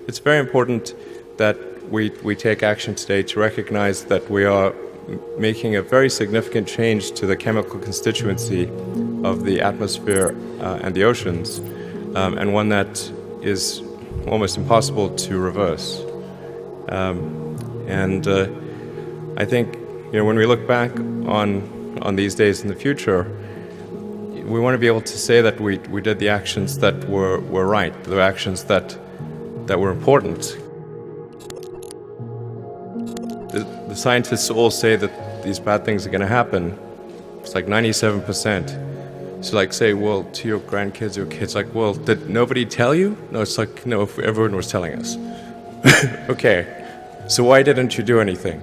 it's very important that we take action today to recognize that we are making a very significant change to the chemical constituency of the atmosphere and the oceans, and one that is almost impossible to reverse. I think, when we look back on these days in the future, we want to be able to say that we did the actions that were right, the actions that were important. The scientists all say that these bad things are going to happen. It's like 97%. So say, well, to your grandkids or kids, well, did nobody tell you? No, it's like, no, everyone was telling us. Okay, so why didn't you do anything?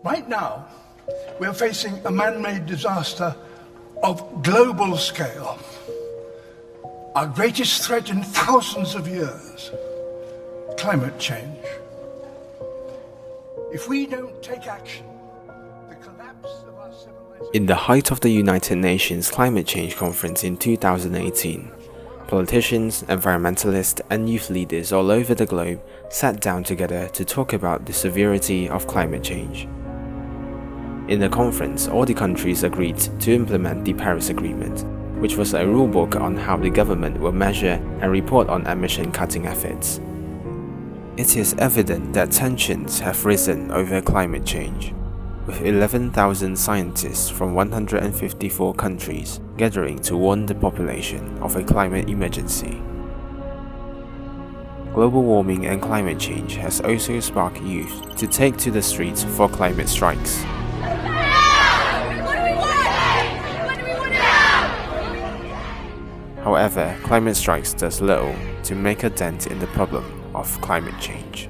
Right now, we're facing a man-made disaster of global scale. Our greatest threat in thousands of years, climate change. If we don't take action, the collapse of our civilization... In the height of the United Nations Climate Change Conference in 2018, politicians, environmentalists, and youth leaders all over the globe sat down together to talk about the severity of climate change. In the conference, all the countries agreed to implement the Paris Agreement, which was a rulebook on how the government will measure and report on emission-cutting efforts. It is evident that tensions have risen over climate change, with 11,000 scientists from 154 countries gathering to warn the population of a climate emergency. Global warming and climate change has also sparked youth to take to the streets for climate strikes. However, climate strikes does little to make a dent in the problem of climate change.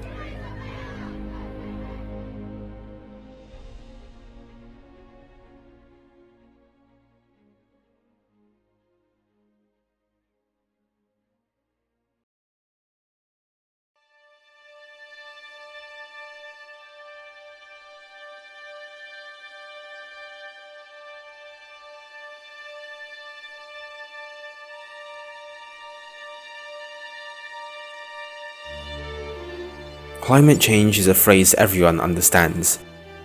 Climate change is a phrase everyone understands.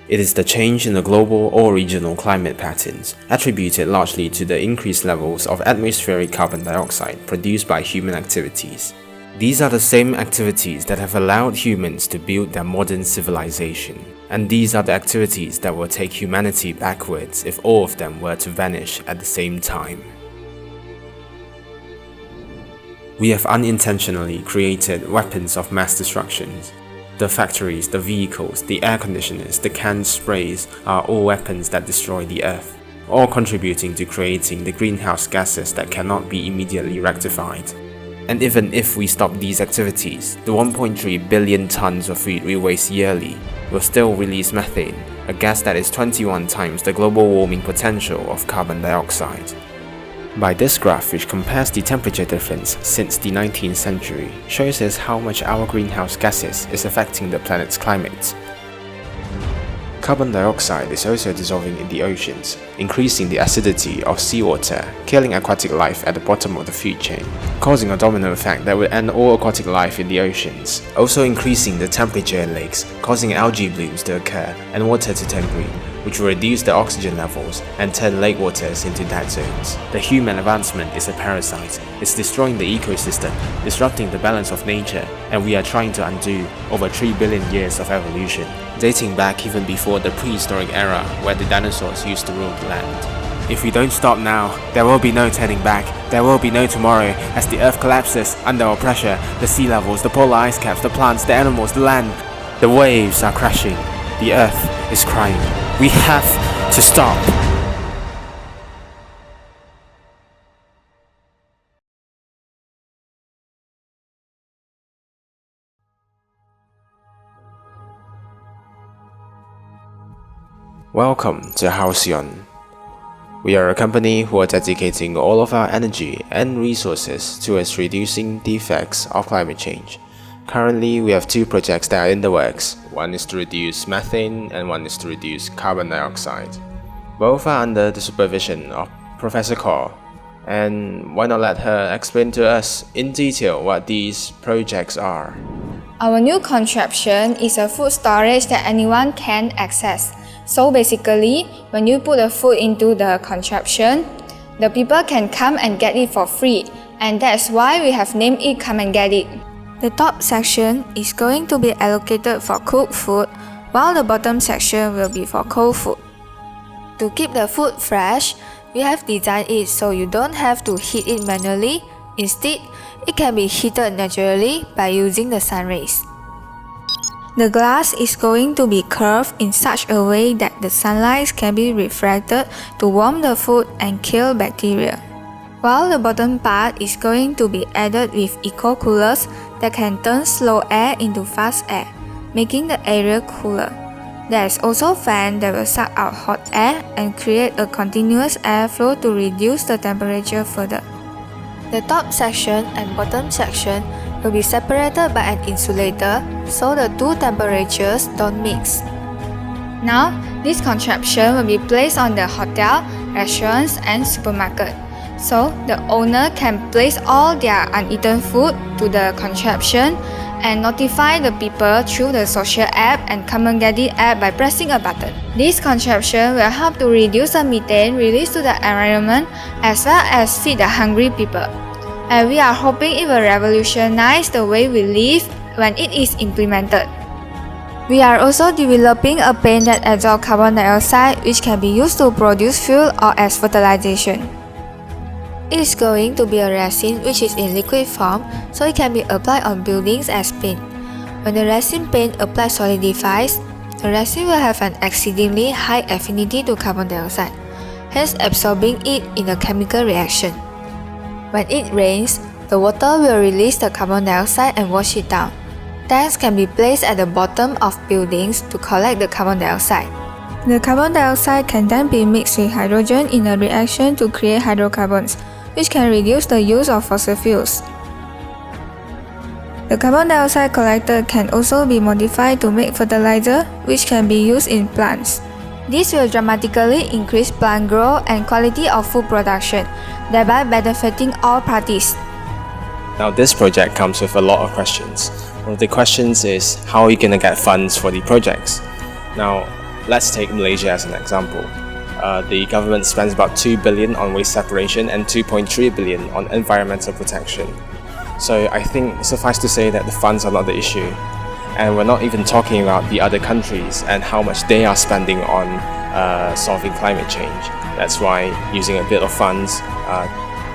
It is the change in the global or regional climate patterns, attributed largely to the increased levels of atmospheric carbon dioxide produced by human activities. These are the same activities that have allowed humans to build their modern civilization, and these are the activities that will take humanity backwards if all of them were to vanish at the same time. We have unintentionally created weapons of mass destruction. The factories, the vehicles, the air conditioners, the canned sprays are all weapons that destroy the earth, all contributing to creating the greenhouse gases that cannot be immediately rectified. And even if we stop these activities, the 1.3 billion tons of food we waste yearly will still release methane, a gas that is 21 times the global warming potential of carbon dioxide. By this graph, which compares the temperature difference since the 19th century, shows us how much our greenhouse gases is affecting the planet's climate. Carbon dioxide is also dissolving in the oceans, increasing the acidity of seawater, killing aquatic life at the bottom of the food chain, causing a domino effect that will end all aquatic life in the oceans, also increasing the temperature in lakes, causing algae blooms to occur and water to turn green, which will reduce the oxygen levels and turn lake waters into dead zones. The human advancement is a parasite. It's destroying the ecosystem, disrupting the balance of nature, and we are trying to undo over 3 billion years of evolution, dating back even before the prehistoric era where the dinosaurs used to rule the land. If we don't stop now, there will be no turning back. There will be no tomorrow as the earth collapses under our pressure. The sea levels, the polar ice caps, the plants, the animals, the land. The waves are crashing. The earth is crying. We have to stop. Welcome to Halcyon. We are a company who are dedicating all of our energy and resources towards reducing the effects of climate change Currently, we have two projects that are in the works. One is to reduce methane and one is to reduce carbon dioxide. Both are under the supervision of Professor Khor. And why not let her explain to us in detail what these projects are? Our new contraption is a food storage that anyone can access. So basically, when you put the food into the contraption, the people can come and get it for free, and that's why we have named it Come and Get It. The top section is going to be allocated for cooked food, while the bottom section will be for cold food. To keep the food fresh, we have designed it so you don't have to heat it manually. Instead, it can be heated naturally by using the sun rays. The glass is going to be curved in such a way that the sunlight can be refracted to warm the food and kill bacteria. While the bottom part is going to be added with eco-coolers that can turn slow air into fast air, making the area cooler. There is also a fan that will suck out hot air and create a continuous airflow to reduce the temperature further. The top section and bottom section will be separated by an insulator so the two temperatures don't mix. Now, this contraption will be placed on the hotel, restaurants, and supermarket. So, the owner can place all their uneaten food to the contraption and notify the people through the social app and Come and Get It app by pressing a button. This contraption will help to reduce the methane released to the environment as well as feed the hungry people. And we are hoping it will revolutionize the way we live when it is implemented. We are also developing a paint that absorbs carbon dioxide which can be used to produce fuel or as fertilization. It is going to be a resin which is in liquid form, so it can be applied on buildings as paint. When the resin paint applied solidifies, the resin will have an exceedingly high affinity to carbon dioxide, hence absorbing it in a chemical reaction. When it rains, the water will release the carbon dioxide and wash it down. Tanks can be placed at the bottom of buildings to collect the carbon dioxide. The carbon dioxide can then be mixed with hydrogen in a reaction to create hydrocarbons, which can reduce the use of fossil fuels. The carbon dioxide collected can also be modified to make fertilizer, which can be used in plants. This will dramatically increase plant growth and quality of food production, thereby benefiting all parties. Now this project comes with a lot of questions. One of the questions is, how are you going to get funds for the projects? Now, let's take Malaysia as an example. The government spends about 2 billion on waste separation and 2.3 billion on environmental protection. So I think suffice to say that the funds are not the issue. And we're not even talking about the other countries and how much they are spending on solving climate change. That's why using a bit of funds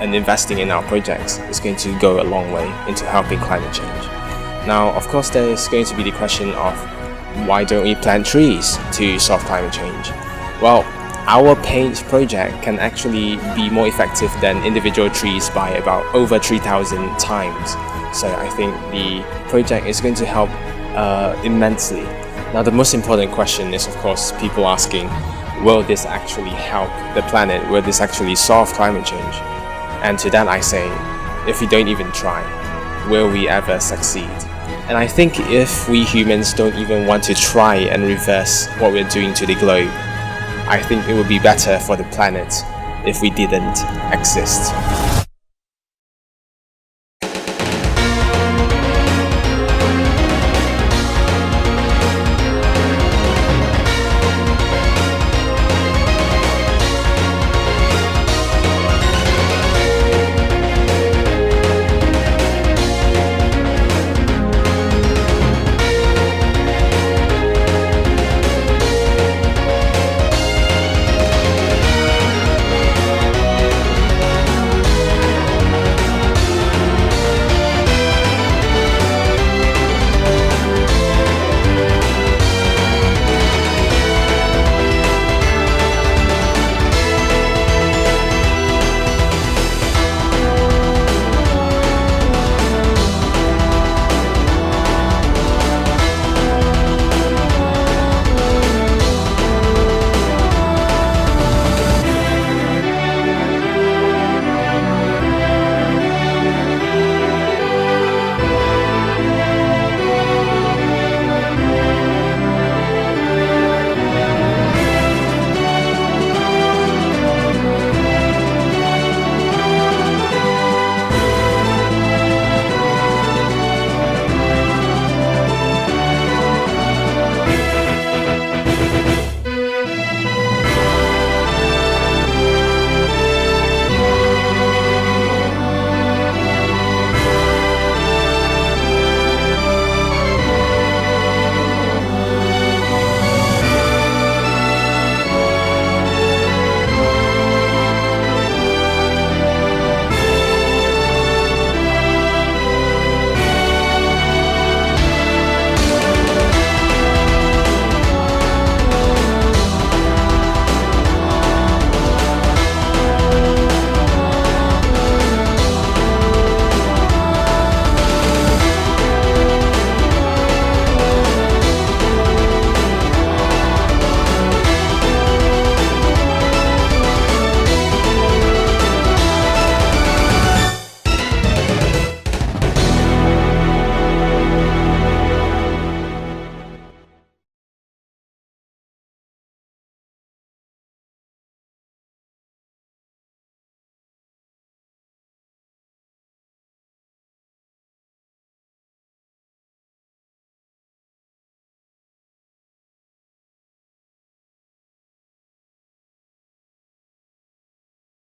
and investing in our projects is going to go a long way into helping climate change. Now, of course, there is going to be the question of why don't we plant trees to solve climate change? Well, our paint project can actually be more effective than individual trees by about over 3,000 times. So I think the project is going to help immensely. Now the most important question is, of course, people asking, will this actually help the planet? Will this actually solve climate change? And to that I say, if we don't even try, will we ever succeed? And I think if we humans don't even want to try and reverse what we're doing to the globe, I think it would be better for the planet if we didn't exist.